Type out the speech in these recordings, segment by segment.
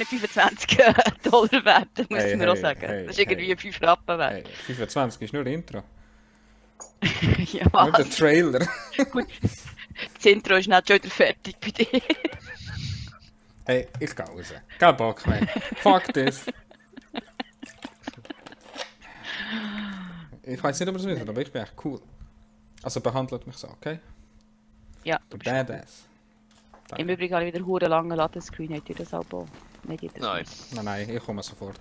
nicht 25 Dollar wert, muss ich mir auch sagen. Hey, Das ist irgendwie 5 Rappen wert. Hey, 25 ist nur Intro. Ja, Nur der was? Trailer. Gut, das Intro ist nicht schon wieder fertig bei dir. Hey, ich geh raus. Kein Bock mehr. Fuck this. Ich weiß nicht, ob ihr es wisst, aber ich bin echt cool. Also behandelt mich so, okay? Ja, Du du bist cool. Badass. Im Übrigen habe ich wieder einen langen Ladescreen. Habt ihr das auch? Nicht jedes Nein. Nein, nein, ich komme sofort.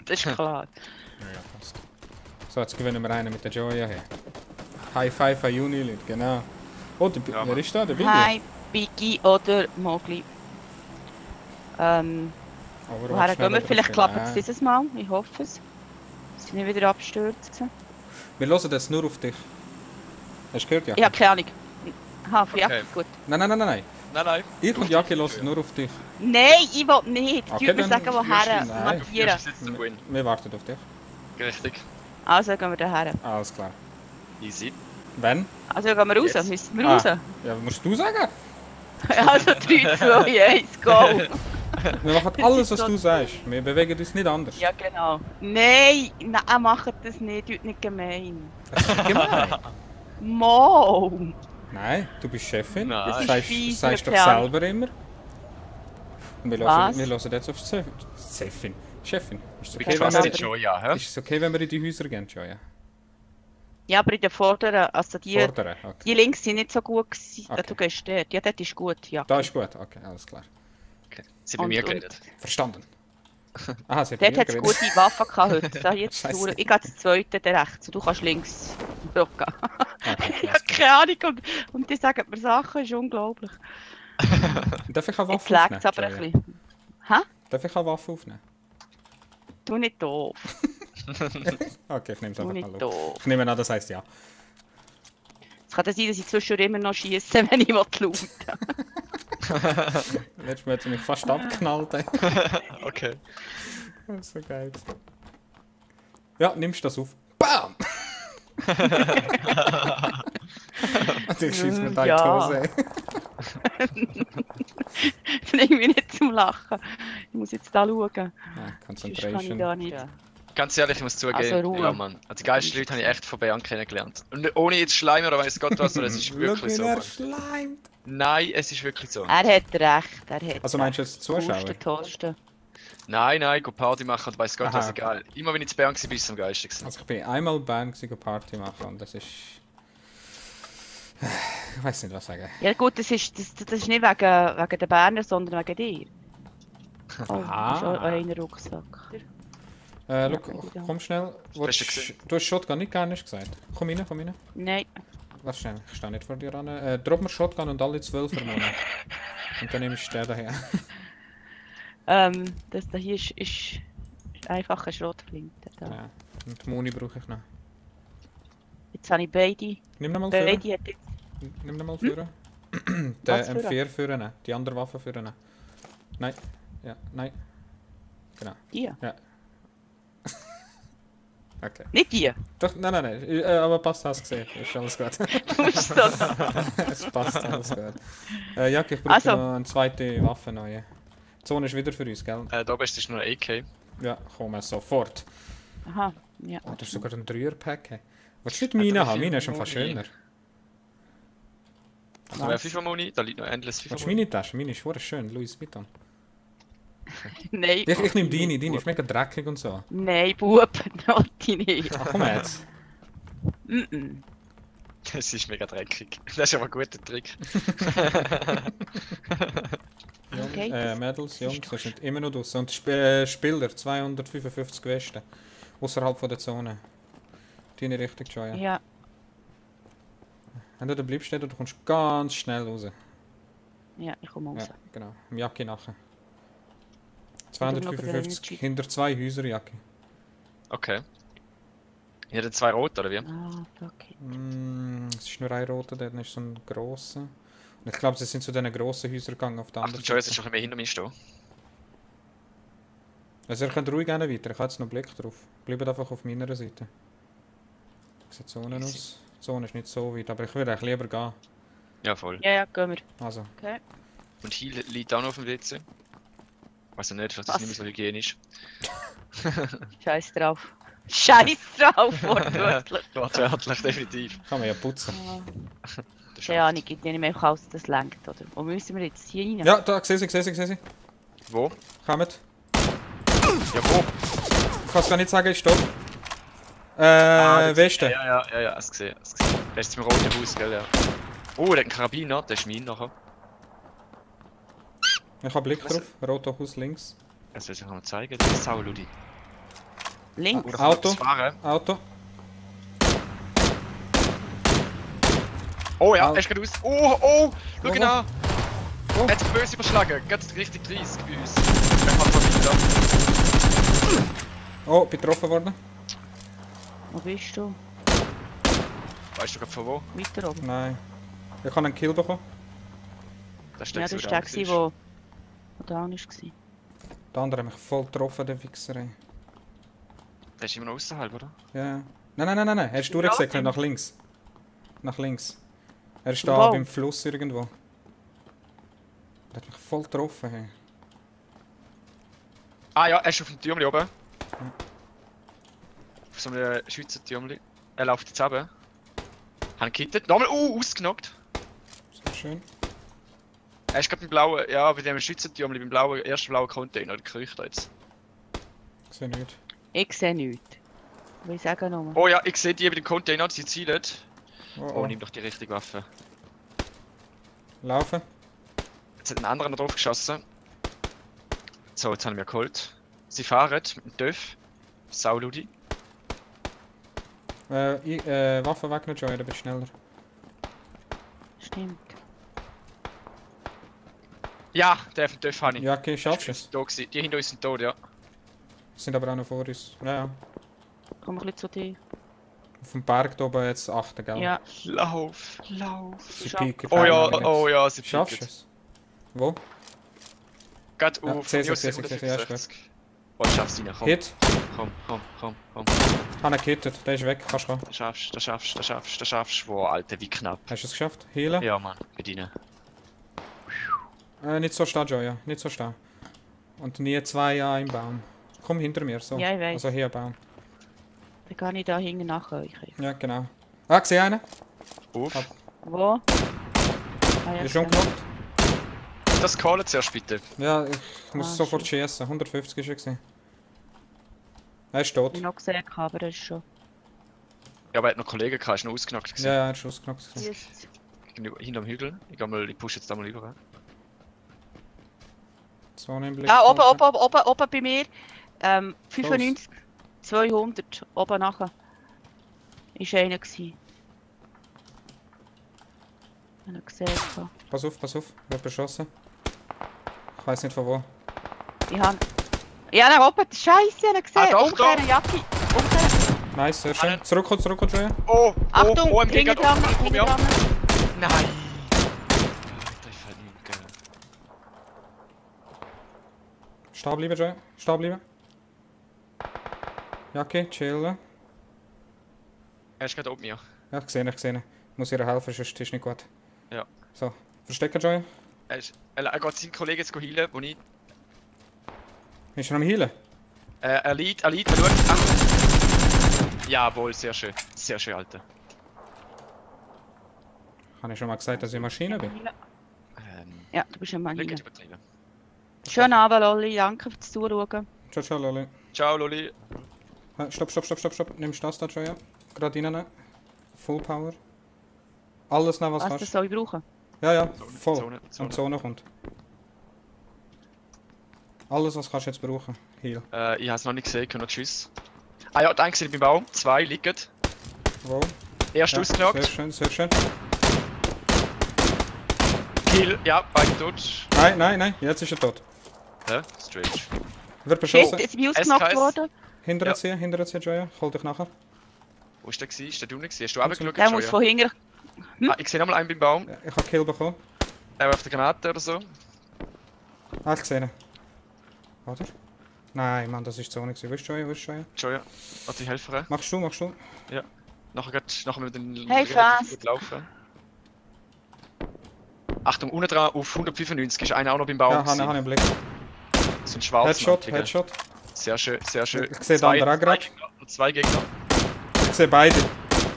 Das ist klar. Ja, passt. So, jetzt gewinnen wir einen mit der Joya hier. High Five an Juni-Leute, genau. Oh, Ja, wer ist da? Der Biggie? Hi, Biggie oder Mowgli. Overwatch Woher gehen wir? schnell Vielleicht drauf. klappt es dieses Mal. Ich hoffe es. Dass sie nicht wieder abstürzen. Wir hören das nur auf dich. Hast du gehört, Jacke? Ich habe keine Ahnung. Aha, ja, Okay. gut. Nein, nein, nein, nein. Nein, nein. Ich und Jacke hören nur auf dich. Nein, ich will nicht. Okay, Tut mir dann sagen, woher. nein. Markieren. Jetzt sitzt du Win. Wir warten auf dich. Richtig. Also gehen wir daher. Alles klar. Easy. Wenn? Also gehen wir raus. Jetzt. Müssen wir raus? Ja, musst du sagen? Also 3, 2, 1, go! Wir machen alles, was du sagst. Wir bewegen uns nicht anders. Ja, genau. Nein, nein, macht das nicht. Tut nicht gemein. Das ist gemein. Mo! Nein, du bist Chefin. Nein. Das Das ist sagst, fies, sagst doch Luciano. selber immer. Und wir Was? hören jetzt auf Chefin. Chefin. Ist es Wie okay, krass wenn die wir, Joya, hä? ist es okay, wenn wir in die Häuser gehen, Joya? Ja, aber in den vorderen, also die Fordern, okay. die links sind nicht so gut gewesen. Okay. Du gehst dort. Ja, dort ist gut, ja. Da ist gut, okay, alles klar. Okay. Sie haben bei mir geredet. Verstanden. Aha, sie hat Dort mir hat es geredet. gute Waffen gehabt heute. Da jetzt Scheisse. durch. Ich gehe zum zweiten, der rechts. Und du kannst links durchgehen. Okay, Ich alles habe keine Ahnung. Und die sagen mir Sachen, ist unglaublich. klar. Darf ich eine Jetzt Waffe lägt aufnehmen? es aber ein Joya? bisschen. Hä? Darf ich eine Waffe aufnehmen? Du nicht doof. Okay, ich nehme es Du einfach nicht mal auf. doof. Ich nehme an, das heisst ja. Es kann ja sein, dass ich zwischendurch immer noch schiesse, wenn ich lauten Letztes Mal hat sie mich fast abgeknallt. Ey. Okay. Das ist so geil. Ja, nimmst du das auf. BAM! Und ich schieße mir da in die Ja. Hose. Ey. Das ist irgendwie nicht zum Lachen. Ich muss jetzt da schauen. Ja, Sonst kann ich Concentration. da nicht. Ganz ehrlich, ich muss zugeben, Also Ruhe. ja Mann. Die geilsten Leute habe ich echt von Bern kennengelernt. Und ohne jetzt Schleimer oder weiss Gott was, aber es ist Schau, wirklich wie so. er Mann. schleimt. Nein, es ist wirklich so. Er hat recht. Er hat Also meinst du jetzt Zuschauer? Toasten. Nein, nein, go Party machen und weiss Gott was, Aha. egal. Immer wenn ich zu Bern war, bist du am geilsten gewesen. Also ich bin einmal in Bern gewesen, Party machen und das ist... Ich weiß nicht, was sagen. Ja gut, das ist nicht wegen der Berner, sondern wegen dir. Oh, das ist auch ein Rucksack. Look, komm schnell. Hast du gesehen? Du hast Shotgun nicht gerne gesagt. Komm rein, komm rein. Nein. Warte schnell, ich stehe nicht vor dir an. Drop mir Shotgun und alle 12 vermonen. Und dann nehme ich den daher. Das da hier ist einfach eine Schrotflinte. Da. Ja. Und die Muni brauche ich noch. Jetzt habe ich beide. Nimm ihn mal führen. Beide hat jetzt. Nimm ihn mal führen. Was Den M4 führen. Die andere Waffe führen. Nein. Ja, nein. Genau. Die. Ja. Okay. Nicht die. Doch, nein, nein, nein. Aber passt, hast gesehen. Ist alles gut. Du musst so sagen. Es passt, alles gut. Jack, ich brauche Also. noch eine zweite Waffe neue. Die Zone ist wieder für uns, gell? Da bist du nur ein AK. Ja, komm sofort. Aha. Ja. Oh, das ist sogar ein 3er-Pack. Hey. Willst du nicht meine haben? Meine ist schon fast schöner. Also mehr FIFA Moni, da liegt noch endless FIFA Willst du Moni. meine Tasche? Meine ist verdammt schön, Louis Vuitton. Nein. Ich nehme deine ist mega dreckig und so. Nein, Bub, die nicht. Ach, komm jetzt. Mm-mm. Das ist mega dreckig. Das ist aber ein guter Trick. Okay, das Medals, ist Jungs, doch das sind immer noch draussen. Und Spieler, 255 Westen. Außerhalb von der Zone. Deine Richtung, Joya. Ja. Wenn du da bleibst, du kommst ganz schnell raus. Ja, ich komme raus. Ja, genau. Im Jacke nachher. schauen, ob 255 hinter 2 Häuser, Jacke. Okay. Ihr habt zwei rote, oder wie? Ah, fuck it. Es ist nur ein roter, der ist so ein grosser. Und ich glaube, sie sind zu diesen grossen Häusern gegangen auf der Achtung, anderen Joe, jetzt ist Seite. noch ein bisschen mehr hinter mir stehen. Also ihr könnt ruhig gerne weiter, ich habe jetzt noch einen Blick drauf. Bleibt einfach auf meiner Seite. Wie sieht die Zone aus? Die Zone ist nicht so weit, aber ich würde eigentlich lieber gehen. Ja, voll. Ja, ja, gehen wir. Also, Okay. Und Heal liegt auch noch auf dem WC. Also nicht, dass das Was? nicht mehr so hygienisch. Scheiß drauf. Scheiß drauf, wortwörtlich. Wortwörtlich, definitiv. Kann man ja putzen. Das Keine Ahnung, ich nehme einfach aus, das lenkt, oder? Wo müssen wir jetzt hier rein? Ja, da, sehe ich. Wo? Kommt. Ja, wo? Ich kann es gar nicht sagen, ich stopp. Das- Westen. Ja, hast gesehen. Der ist im roten Haus, gell, ja. Oh, der hat einen Karabiner, der ist mein nachher. Ich habe Blick Was? drauf. Roter Haus links. Das soll ich euch mal zeigen. Das ist sau Ludi. Links. Oder Auto. fahren. Auto. Oh ja, Au. er ist gerade aus. Oh, schau ihn Wo? an. Wo? Er hat sich böse überschlagen. Ganz richtig 30 bei uns. Er kommt mal wieder. Oh, bin getroffen worden. Wo bist du? Weißt du gerade von wo? Weiter oben. Nein. Ich habe einen Kill bekommen. Das Ja, das wo war der der, andere wo down war. Der andere hat mich voll getroffen, der Wichser. Ey. Der ist immer noch außerhalb, oder? Ja. Nein. Er ist durchgesäckelt nach links. Nach links. Er ist da Wow. beim Fluss irgendwo. Der hat mich voll getroffen. Hey. Ah ja, er ist auf dem Türmli oben. Auf so einem Schweizer-Türmli. Er läuft jetzt runter. Haben gekittet. Nochmal, ausgenockt. Sehr schön. Er ist gerade beim blauen, ja, bei dem Schützentürmli, beim blauen, ersten blauen Container, der kriecht da jetzt. Ich sehe nicht. Ich sehe nichts. Will ich sagen nochmal. Oh ja, ich sehe die bei dem Container, sie zielen. Oh, Oh, nimm doch die richtige Waffe. Laufen. Jetzt hat ein anderer noch drauf geschossen. So, jetzt haben wir geholt. Sie fahren mit dem TÜV. Sauludi. Waffe weg nicht, Joy, du bist schneller. Stimmt. Ja, der vom TÜV habe ich. Ja, okay, schaffst du es. Da gewesen. Die hinter uns sind tot, ja. Sind aber auch noch vor uns. Ja. Komm ein bisschen zu dir. Auf dem Berg da oben jetzt achten, gell? Ja, Lauf. Sie Schaff- pieken. Oh ja, sie Schaffst du pieken. es? Wo? Geht Ja, auf sehe ich, minus sehe ich, sehe ich, ja, ist 165. Oh, ich schaff's rein, komm. Hit. Komm. Habe ihn gehittet. Der ist weg. Kannst du kommen. Das schaffst. Boah, Alter, wie knapp. Hast du es geschafft? Healen? Ja, Mann, bedienen. Nicht so stehen, Joy, ja. Nicht so stehen. Und nie zwei an einem Baum. Komm hinter mir, so. Ja, ich weiss. Also hier Baum. dann kann ich da hinten nach euch. Ja, genau. Ah, ich sehe einen. Auf. Wo? Ah, ja, Der ist schon genockt. Das callen zuerst bitte. Ja, ich muss Ah, sofort schießen. 150 ist er gewesen. Er ist tot. Ich habe noch gesehen, aber das ist schon. Ja, aber er hat noch Kollegen gehabt, ist noch ausgenockt gewesen. Ja, er ist ausgenockt. Jetzt. Hinterm Hügel. Ich push jetzt da mal rüber. Zone im Blick. Ah, behalten. oben bei mir. 95, 200, oben nachher. Ist einer gsi. Ich habe ihn gesehen. Pass auf. Wird beschossen. Ich weiß nicht von wo. Ich habe... Ja, da oben, Scheiße, ich habe ihn gesehen. Ah, doch, Umkehren, Jacke. Umkehren. Nice, sehr schön. Zurück, Joey. Oh, Achtung, MG hinten geht dran, um, hinten ja. dran. Nein! Alter, ich fällt nicht, gell. Stehen bleiben, Joey. Stehen bleiben. Ja, okay, chillen. Er ist gerade oben mir. Ja, ich sehe ihn. Ich muss ihr helfen, sonst ist es nicht gut. Ja. So, verstecken, Joey. Er geht seinen Kollegen jetzt heilen, wo ich... Ist er am Healen? Er liegt, er schaut. Jawohl, sehr schön, Alter. Habe ich schon mal gesagt, dass ich Maschine bin? Ja, du bist ein Mann. Nicht übertrieben. Schönen Abend, Lolli. Danke fürs Zuschauen. Ciao, Loli. Ciao, Loli. Stopp. Nimmst das da, Joey? Gerade rein. Full Power. Alles noch, was Was kannst. das soll ich brauchen? Ja, voll. Zone. Und die Zone kommt. Alles, was kannst du jetzt brauchen. Heal. Ich habe es noch nicht gesehen, können noch tschüss. Ah ja, danke sind beim Baum. 2 liegen. Wo? Erst Ja, ausgenockt. sehr schön. Kill, ja, beide tot. Nein, jetzt ist er tot. Hä? Strange. Wird Shit, beschossen. jetzt bin ich ausgenockt SKS. worden. Hinter sie, Joya. Hol dich nachher. Wo ist der gewesen? Ist der du nicht gewesen? Hast du runtergeschaut? Der muss von hinten. Ah, ich sehe nochmal einen beim Baum. Ja, ich habe Kill bekommen. Er auf der Granate oder so. Ah, ich sehe ihn. Oder? Nein, Mann, das ist die Zone. Wo ist Joya? Schon ja. Warte, ich helfe. Machst du? Nachher mit den Hey, relativ fast. gut laufen. Achtung, unten dran auf 195 ist einer auch noch beim Baum. Ja, habe ich einen Blick. Das sind schwarze Headshot, Mantlige. Headshot. Sehr schön, sehr schön. Ich sehe den anderen auch gerade. Zwei Gegner. Ich sehe beide.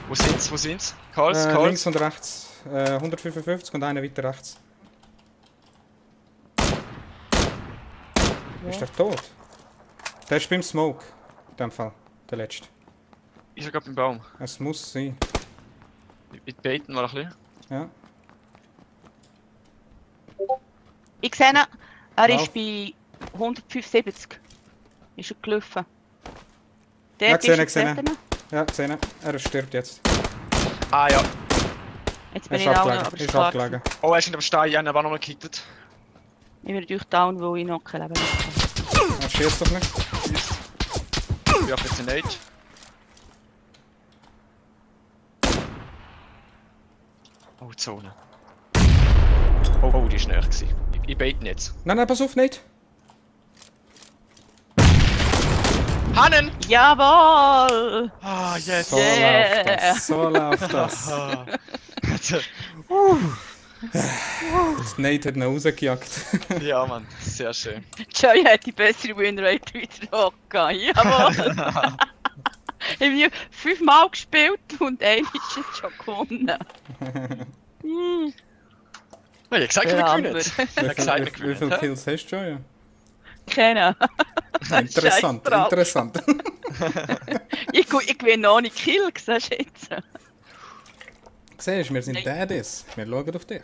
Wo sind's? Wo sind's? Calls, Links und rechts. 155 und einer weiter rechts. Ja. Ist der tot? Der ist beim Smoke. In dem Fall. Der letzte. Ist er gerade beim Baum? Es muss sein. Ich baiten mal ein bisschen. Ja. Ich sehe ihn. Er Lauf. ist bei 175. Ist er gelaufen. Ja, Der gesehen, ist gesehen. gesehen. Ja, gesehen. Er stirbt jetzt. Ah ja. Jetzt Er bin ist ich down, abgelegen. aber Ist ist klar. abgelegen. Oh, er ist in dem Stein, ja, er war nochmal gekittet. Ich bin natürlich down, weil ich noch kein Leben habe. Er schießt doch nicht. Tschüss. Ich bin auf jetzt Nate. Oh, Zone. Oh, die ist näher gewesen. Ich baiten jetzt. Nein, nein, pass auf, nicht. Hannen! Jawohl! Ah, yes! So Yeah. läuft das. So läuft das. Ah. Nate hat ihn rausgejagt. Ja, Mann, sehr schön. Joy hat die bessere Winrate wieder hochgegangen. Jawohl! Ich habe 5 Mal gespielt und einmal ist jetzt schon gewonnen. Hm. Ja, ich hab gesagt, wir Der gewinnen. andere. Ich hab gesagt, wir Wie gewinnen. viele hä? Kills hast du schon? Ja? Kennen. Interessant, Scheiß drauf. interessant. Ich gewinne ohne Kill, siehst du jetzt? Siehst du, wir sind Daddies. Wir schauen auf dich.